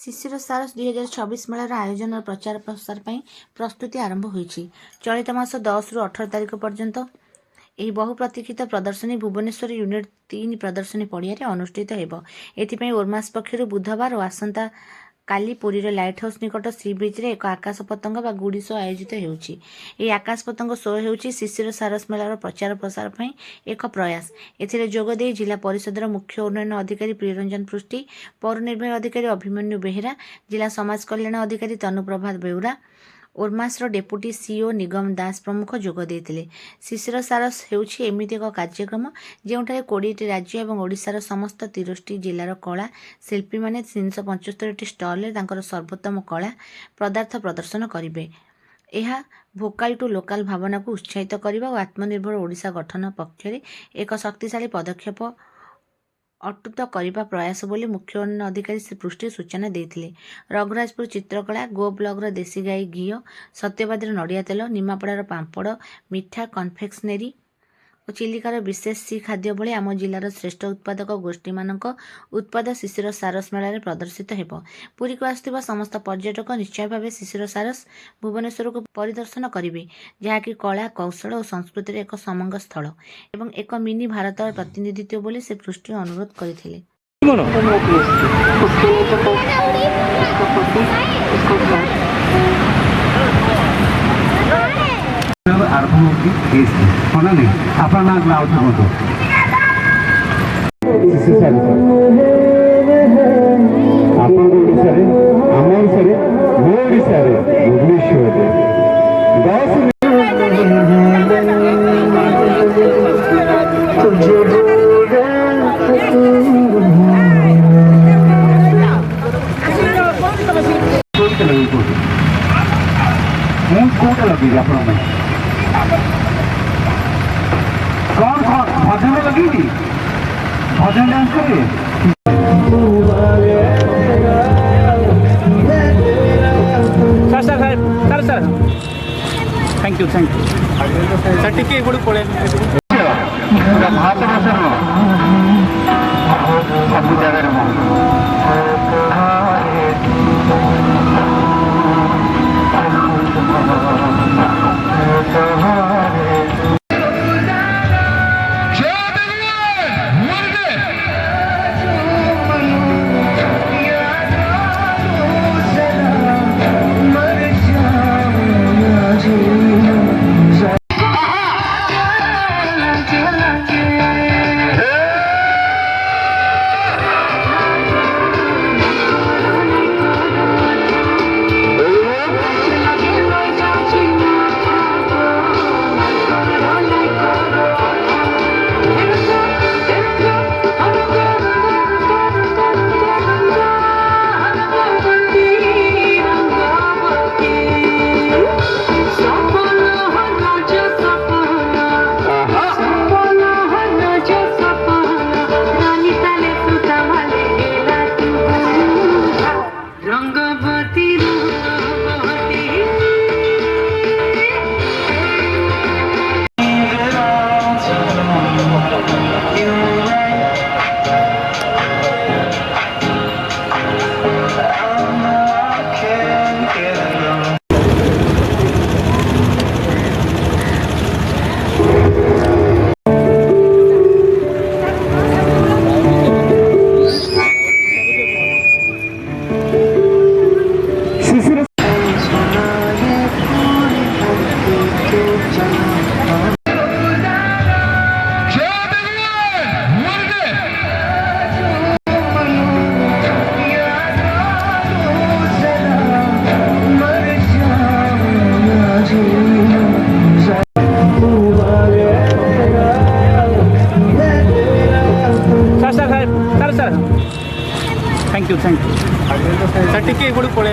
शिशिर सारस 2026 मेलार आयोजन और प्रचार प्रसार पर प्रस्तुति आरंभ होईछि। चलित मास 10 रु 18 तारिख पर्यंत ଏହି ବହୁ ପ୍ରତୀକ୍ଷିତ ପ୍ରଦର୍ଶନୀ ଭୁବନେଶ୍ୱର ୟୁନିଟ୍ 3 ପ୍ରଦର୍ଶନୀ ପଡ଼ିଆରେ ଅନୁଷ୍ଠିତ ହେବ। ଏଥିପାଇଁ ଓର୍ମାସ୍ ପକ୍ଷରୁ ବୁଧବାର ଓ ଆସନ୍ତା କାଲି ପୁରୀର ଲାଇଟ୍ ହାଉସ୍ ନିକଟ ସି ବିଚ୍ରେ ଏକ ଆକାଶ ପତଙ୍ଗ ବା ଗୁଡ଼ି ଶୋ ଆୟୋଜିତ ହେଉଛି। ଏହି ଆକାଶ ପତଙ୍ଗ ଶୋ ହେଉଛି ଶିଶିର ସାରସ ମେଳାର ପ୍ରଚାର ପ୍ରସାର ପାଇଁ ଏକ ପ୍ରୟାସ। ଏଥିରେ ଯୋଗ ଦେଇ ଜିଲ୍ଲା ପରିଷଦର ମୁଖ୍ୟ ଉନ୍ନୟନ ଅଧିକାରୀ ପ୍ରିୟରଞ୍ଜନ ପୃଷ୍ଟି, ପୌର ନିର୍ବାହୀ ଅଧିକାରୀ ଅଭିମନ୍ୟୁ ବେହେରା, ଜିଲ୍ଲା ସମାଜ କଲ୍ୟାଣ ଅଧିକାରୀ ତନୁପ୍ରଭା ବେଉରା, ଓର୍ମାସ୍ର ଡେପୁଟି ସିଇଓ ନିଗମ ଦାସ ପ୍ରମୁଖ ଯୋଗ ଦେଇଥିଲେ। ଶିଶିର ସାରସ ହେଉଛି ଏମିତି ଏକ କାର୍ଯ୍ୟକ୍ରମ ଯେଉଁଠାରେ 20ଟି ରାଜ୍ୟ ଏବଂ ଓଡ଼ିଶାର ସମସ୍ତ 30ଟି ଜିଲ୍ଲାର କଳା ଶିଳ୍ପୀମାନେ 375ଟି ଷ୍ଟଲ୍ରେ ତାଙ୍କର ସର୍ବୋତ୍ତମ କଳା ପଦାର୍ଥ ପ୍ରଦର୍ଶନ କରିବେ। ଏହା ଭୋକାଲ ଟୁ ଲୋକାଲ ଭାବନାକୁ ଉତ୍ସାହିତ କରିବା ଓ ଆତ୍ମନିର୍ଭର ଓଡ଼ିଶା ଗଠନ ପକ୍ଷରେ ଏକ ଶକ୍ତିଶାଳୀ ପଦକ୍ଷେପ ଅଟୁଟ କରିବା ପ୍ରୟାସ ବୋଲି ମୁଖ୍ୟ ଉନ୍ନୟନ ଅଧିକାରୀ ଶ୍ରୀ ପୃଷ୍ଟି ସୂଚନା ଦେଇଥିଲେ। ରଘୁରାଜପୁର ଚିତ୍ରକଳା, ଗୋ ବ୍ଲକର ଦେଶୀ ଗାଈ ଘିଅ, ସତ୍ୟବାଦୀର ନଡ଼ିଆ ତେଲ, ନିମାପଡ଼ାର ପାମ୍ପଡ଼, ମିଠା, କନଫେକ୍ସନେରୀ ଓ ଚିଲିକାର ବିଶେଷ ସି ଖାଦ୍ୟ ଭଳି ଆମ ଜିଲ୍ଲାର ଶ୍ରେଷ୍ଠ ଉତ୍ପାଦକ ଗୋଷ୍ଠୀମାନଙ୍କ ଉତ୍ପାଦ ଶିଶିର ସାରସ ମେଳାରେ ପ୍ରଦର୍ଶିତ ହେବ। ପୁରୀକୁ ଆସୁଥିବା ସମସ୍ତ ପର୍ଯ୍ୟଟକ ନିଶ୍ଚୟ ଭାବେ ଶିଶିର ସାରସ ଭୁବନେଶ୍ୱରକୁ ପରିଦର୍ଶନ କରିବେ, ଯାହାକି କଳା, କୌଶଳ ଓ ସଂସ୍କୃତିର ଏକ ସମଙ୍ଗ ସ୍ଥଳ ଏବଂ ଏକ ମିନି ଭାରତର ପ୍ରତିନିଧିତ୍ୱ ବୋଲି ସେ ପୃଷ୍ଟି ଅନୁରୋଧ କରିଥିଲେ। आरंभ होगी होना नहीं अपना नाम नाव तो लगी आप कौन कौन भजन लगी भजन डांस करिए। सर थैंक यू सर टिके गुड़ पड़े भारत वर्ष सब जगह थैंक यू सर टिके गुड़ पड़े